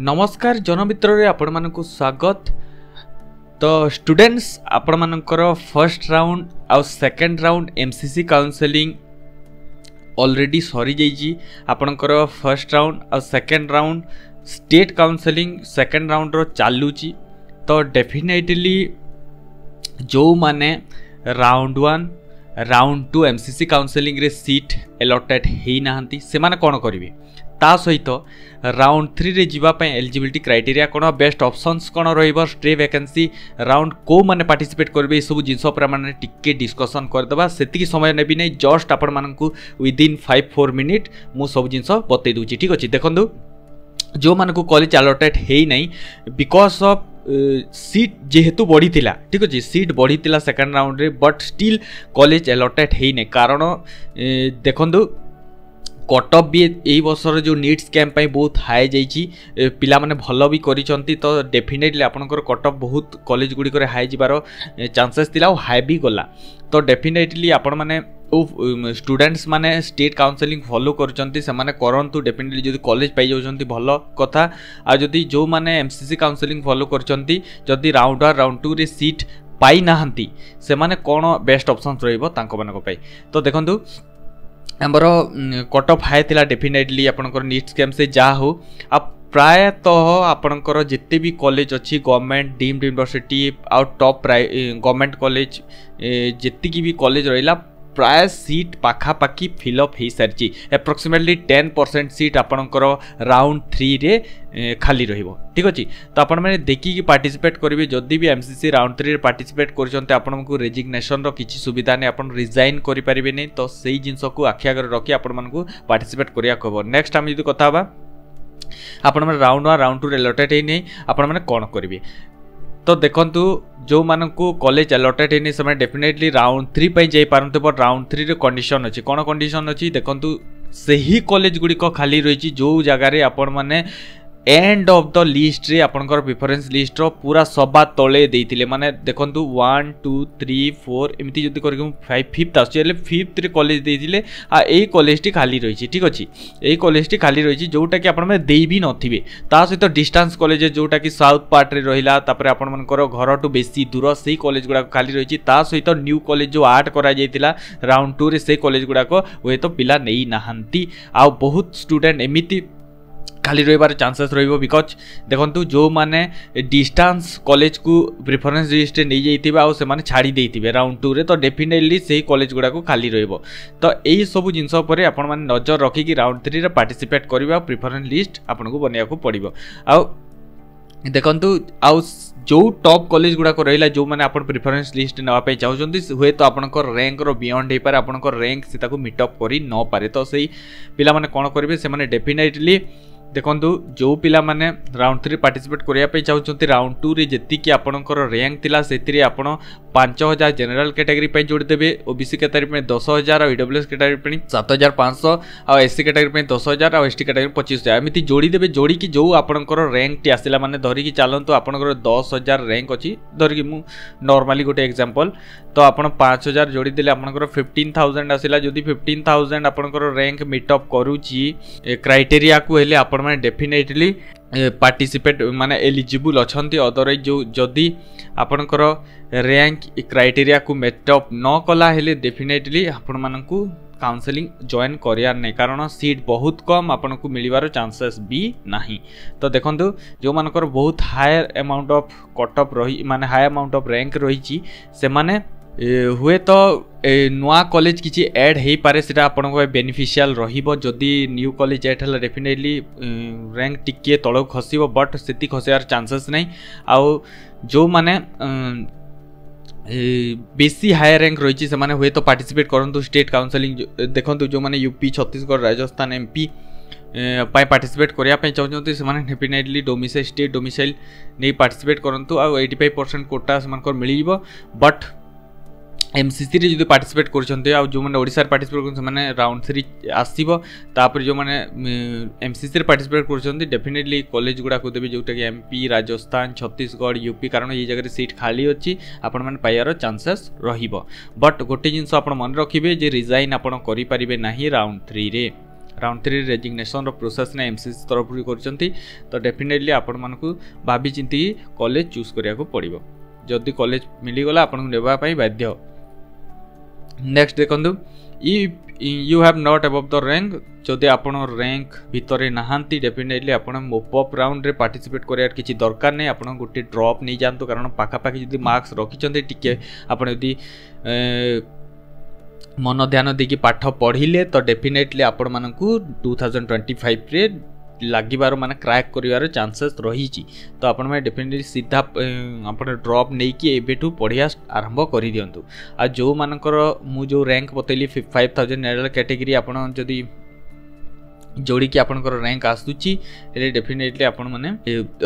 नमस्कार जनमित्र रे आपण मानकु स्वागत। तो स्टूडेंट्स आपण मानकर फर्स्ट राउंड आउ second round MCC counselling already सरी जाइए। आपणकर फर्स्ट राउंड आउ second round state counselling second round रो चालुची। तो डेफिनेटली जो माने राउंड 1 राउंड 2 एमसीसी काउंसलिंग रे सीट अलॉटेड हेई नाहंती से माने कोन करिवे ता सहित राउंड 3 रे जीवा पय एलिजिबिलिटी क्राइटेरिया कोन बेस्ट ऑप्शंस कोन रहइबो स्टे वैकेंसी राउंड को माने पार्टिसिपेट करबे ए सब जिंस पर माने टिके डिस्कशन कर दबा। सेतिकी समय नेबी नै जस्ट आपण मानकू विदिन 5-4 मिनिट मु सब जिंस बतै दूची। ठीक अछि देखंदु जो मानकू कॉलेज अलॉटेड हेई नै बिकॉज ऑफ सीट जेहेतु बढ़ी थिला। ठीक अछि सीट बढ़ी थिला सेकंड राउंड रे बट स्टिल कॉलेज अलॉटेड हेई नै कारण देखंदु कट ऑफ भी यही वर्षर जो नीट स्कैम बहुत हाई जाइए पिला माने भल भी करिसंती। तो डेफिनेटली आपनकर कट ऑफ बहुत कॉलेज गुडी करे हाई जिबार चांसेस थिला हाई भी गला। तो डेफिनेटली आपण माने स्टूडेंट्स माने स्टेट काउंसलिंग फॉलो करचंती से माने करंतु डेफिनेटली जदि कॉलेज पाई जाउचंती भल कथा। आ जदि जो माने एमसीसी काउंसलिंग फॉलो करचंती जदि राउंड 1 राउंड 2 रे सीट पाई नाहंती से माने कोन बेस्ट ऑप्शन रहइबो तांको मानको पाई। तो देखंतु आमर कट ऑफ हाई थिला डेफिनेटली आपनकर नीट स्कैम से जा हो अब प्रायतः आपनकर जिते भी कॉलेज अच्छी government deemed university out top government college जितकी भी कॉलेज रहिला प्राय सीट पाखापाखी फिलअप हो सारी एप्रोक्सीमेटली 10% सीट आपनकर राउंड 3 रे खाली रहिबो। ठीक अछि तो आपण माने देखि पार्टिसिपेट करिवे जदि भी एमसीसी राउंड 3 रे पार्टिसिपेट करचंते आपनको रेजिग्नेशन रो किछि सुविधा नै आपण रिजाइन करि परिबे नै। तो सेही जिंस को आखि आगे रखि आपण मानको पार्टिसिपेट करिया कहबो। नेक्स्ट हम यदि कथा बा आपण माने राउंड 1 राउंड 2 रे अलॉटेड हे नै आपण माने कोन करिवे। तो देखंतु जो मानकू कॉलेज अलॉटेड हेनी समय डेफिनेटली राउंड 3 पई जाई पारंते बट राउंड 3 रे कंडीशन अछि कोन कंडीशन अछि देखंतु सही कॉलेज गुडी को खाली रहिछि जो जगह रे आपण माने एंड ऑफ द लिस्ट रे आपनकर प्रेफरेंस लिस्ट रो पूरा सभा तळे देइतिले माने देखंतु 1 2 3 4 एमिति जति करके 5th आछले 5th रे कॉलेज देइतिले आ एई कॉलेज टी खाली रहिछि। ठीक अछि एई कॉलेज टी खाली रहिछि जोटा कि आपण माने देइ भी नथिबे ता सहित डिस्टेंस कॉलेज जोटा कि साउथ पार्ट रे रहिला तापर आपण मानकर घर टू बेसी दूर सेही कॉलेज गुडा खाली रहिछि ता सहित न्यू कॉलेज जो ऐड करा जाइतिला राउंड 2 रे सेही कॉलेज गुडा को वे तो पिला नेइ नाहंती आ बहुत स्टूडेंट एमिति खाली रहिबार चांसेस रहिबो बिकॉज देखंतु जो माने डिस्टेंस कॉलेज को प्रेफरेंस लिस्ट नै जाइतिबा आ से माने छाडी देइतिबे राउंड 2 रे तो डेफिनेटली सेही कॉलेज गुडा को खाली रहिबो। तो एही सब जिंस पर आपण माने नजर रखि कि राउंड 3 रे पार्टिसिपेट करबा प्रेफरेंस लिस्ट आपन को बनिया को पड़िबो। आ देखंतु आ जो टॉप कॉलेज गुडा को रहिला जो माने आपण प्रेफरेंस लिस्ट नवा पे चाहउचंती हुए तो आपनकर रैंक रो बियॉन्ड हे पारे आपनकर रैंक से ताको मीट अप करी न पारे। तो सेही पिला माने कोन करबे से माने डेफिनेटली देखंतु जो पिला माने राउंड 3 पार्टिसिपेट करिया पे चाहउचंती राउंड 2 रे जति कि आपनकर रैंक थिला सेतिरे आपण 5000 जनरल कैटेगरी पे जोड़ देबे ओबीसी कैटेगरी पे 10000 और ईडब्ल्यूएस कैटेगरी पे 7500 और एससी कैटेगरी पे 10000 और एसटी कैटेगरी 25000 एमिति जोड़ी देबे। जोड़ी कि जो आपनकर रैंक टी आसिला माने धरि कि चालंतु आपनकर 10000 रैंक अछि धरि कि मु नॉर्मली गोटे एग्जांपल तो आपण 5000 जोड़ी देले आपनकर 15000 आसिला जदि 15000 आपनकर रैंक मीट अप करूची क्राइटेरिया को हेले आपण माने डेफिनेटली पार्टिसिपेट माने एलिजिबल अछंती। अदरवाइज जो जदि आपनकर रैंक क्राइटेरिया को मीट अप न कला हेले डेफिनेटली आपण मानकू काउंसलिंग जॉइन करियार नै कारण सीट बहुत कम आपन को मिलिबार चांसेस भी नाही। तो देखंतु जो मानकर बहुत higher amount of cut off रही माने हाई अमाउंट ऑफ रैंक रही से माने हुए तो नुआ कॉलेज किछि ऐड हेई पारे सेटा आपन को बेनिफिशियल रहिबो जदि न्यू कॉलेज ऐड हला डेफिनेटली रैंक टिके तळ खसिबो बट सेति खसियार चांसेस नै। आ जो माने बेसी हाई रैंक रही से माने हुए तो पार्टिसिपेट करंतु स्टेट काउंसलिंग देखंतु जो माने यूपी छत्तीसगढ़ राजस्थान एमपी पाई पार्टिसिपेट करिया पे चाहउचंती से माने डेफिनेटली डोमिसाइल स्टेट डोमिसाइल नै पार्टिसिपेट करंतु आ 85% कोटा से मानकर मिलिबो। बट एमसीसी रे जो पार्टिसिपेट करछन्ते आ जो माने ओडिसा रे पार्टिसिपेट करछन माने राउंड 3 आसीबो तापर जो माने एमसीसी रे पार्टिसिपेट करछन्ते डेफिनेटली कॉलेज गुडा को देबे जोटा कि एमपी राजस्थान छत्तीसगढ़ यूपी कारण ये जगह सीट खाली अछि आपण माने पाइयार चांसेस रहिबो। बट गोटे जिंस आपण मन रखिबे जे रिजाइन आपण करि परिबे नाही राउंड 3 रे राउंड 3 रेजिग्नेशन प्रोसेस ने एमसीसी तरफ करछंती तो डेफिनेटली आपण मानकू भाभी चिंती कॉलेज चूज करिया को पड़िबो जदि कॉलेज मिली गला आपण नेबा पई बाध्य। नेक्स्ट देखंतु you have not above the rank जदि आपण रैंक भितर नहांती डेफिनेटली आपण मोपअप राउंड रे पार्टिसिपेट करियार किछि दरकार नै आपण गोटे ड्रॉप नै जानतो कारण पाखा पाखी जदि मार्क्स रखिचंती टिके आपण जदि मन ध्यान देकी पाठ पढ़िले तो डेफिनेटली आपण मानकू 2025 रे लागिबार माने क्रैक करिवार चांसेस रही तो आपण में डेफिनेटली सीधा आपण ड्रॉप नहीं कि एबेठू पढ़िया आरंभ करि दियंतु आ जो मानकर मु जो रैंक बतैली 5000 नेरल कैटेगरी आपण जदी जोड़ी कि आपनकर रैंक आसुची एले डेफिनेटली आपण माने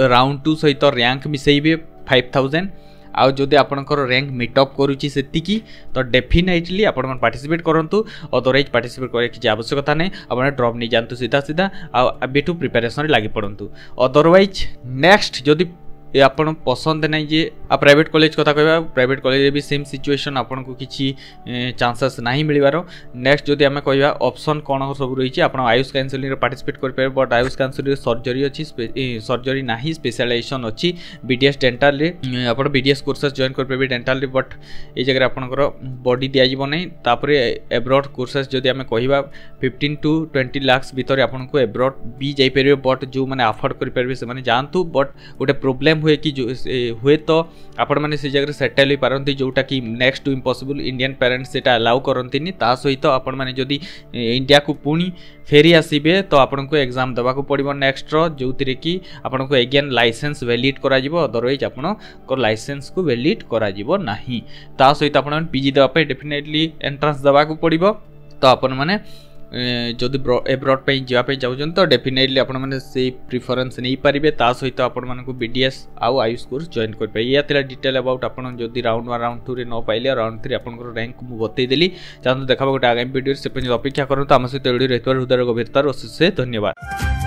राउंड 2 सहित रैंक मिसेइबे 5000 आउ जदि आपनकर रैंक मीटअप करूची सेतिकी तो डेफिनेटली आपण मन पार्टिसिपेट करंतु अदरवाइज पार्टिसिपेट करे कि आवश्यकता नै आपण ड्रॉप नै जानतु सीधा सीधा आ बेटू प्रिपरेशन लागि पड़ंतु अदरवाइज नेक्स्ट जदि ये आपण पसंद नहीं जे आ प्राइवेट कॉलेज कथा कहबा प्राइवेट कॉलेज भी सेम सिचुएशन आपण को किछि चांसेस नहीं मिलिबारो। नेक्स्ट जदि हमें कहबा ऑप्शन कोन सब रही आपण आयुष काउंसलिंग रे पार्टिसिपेट कर पे बट आयुष काउंसलिंग रे सर्जरी अछि सर्जरी नाही स्पेशलाइजेशन अछि बीडीएस डेंटल रे आपण बीडीएस कोर्सेस जॉइन कर पे डेंटल रे बट ए जगह आपनकर बॉडी दिया जिवो नै तापरे एब्रॉड कोर्सेस जदि हमें कहबा 15 to 20 लाख भीतर आपण को एब्रॉड भी जाई परिबे बट जो माने अफोर्ड कर परबे से माने जानतु बट गोटे प्रॉब्लम हुए कि जो हुए तो आपण माने से जगह सेटल हो पारंती जोटा कि next to impossible Indian parents सेटा अलाउ करंतीनी ता सहित आपण माने जदी इंडिया को पुणी फेरी आसीबे तो आपण को एग्जाम देबा को पड़िबो नेक्स्ट रो जोतिरे कि आपण को अगेन लाइसेंस वैलिड करा जिवो अदरवाइज आपण को लाइसेंस को वैलिड करा जिवो नाही ता सहित आपण पीजी देबा पे डेफिनेटली एंट्रेंस देबा को पड़िबो तो आपण माने जदि एब्रॉड पे जावा पे जाउछन तो डेफिनेटली आपण माने से प्रेफरेंस नै परिबे ता सहित आपण माने को बीडीएस आउ आयुष कोर्स जॉइन कर पे या तेला डिटेल अबाउट आपण जदि राउंड 1 राउंड 2 रे न पाइले राउंड 3 आपण को रैंक मु बतै देली चाहतो देखाबो गोटे आगामी वीडियो से अपेक्षा करन तो हम सहित एडी रहतवार हृदय गभीरतार से धन्यवाद।